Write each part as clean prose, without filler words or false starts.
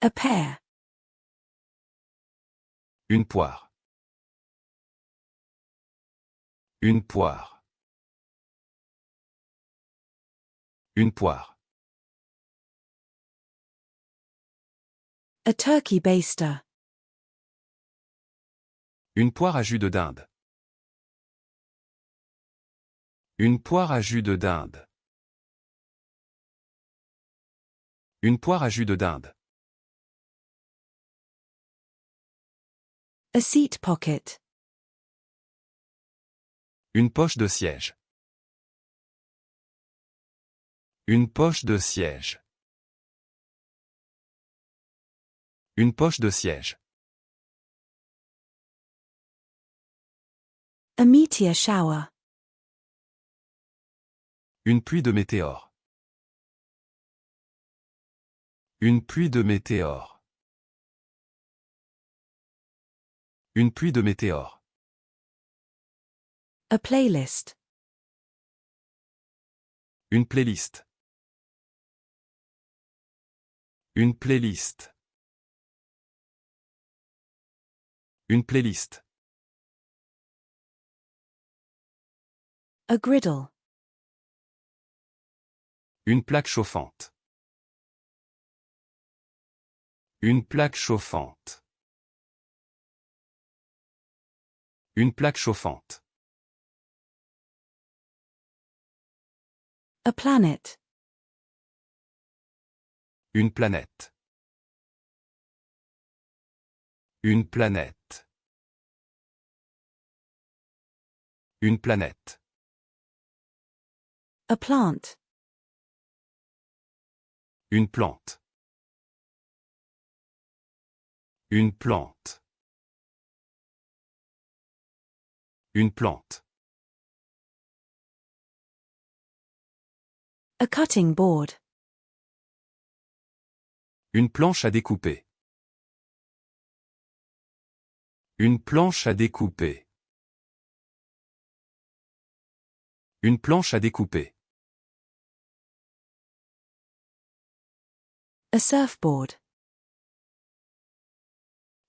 A pear. Une poire. Une poire. Une poire. A turkey baster. Une poire à jus de dinde. Une poire à jus de dinde. Une poire à jus de dinde. A seat pocket. Une poche de siège. Une poche de siège. Une poche de siège. A meteor shower. Une pluie de météores. Une pluie de météores. Une pluie de météores. A playlist. Une playlist. Une playlist. Une playlist. A griddle. Une plaque chauffante. Une plaque chauffante. Une plaque chauffante. A planet. Une planète. Une planète. Une planète. A plant. Une plante. Une plante. Une plante. A cutting board. Une planche à découper. Une planche à découper. Une planche à découper. A surfboard.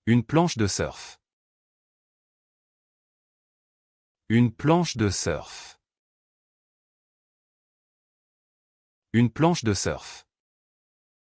Une planche de surf. Une planche de surf. Une planche de surf.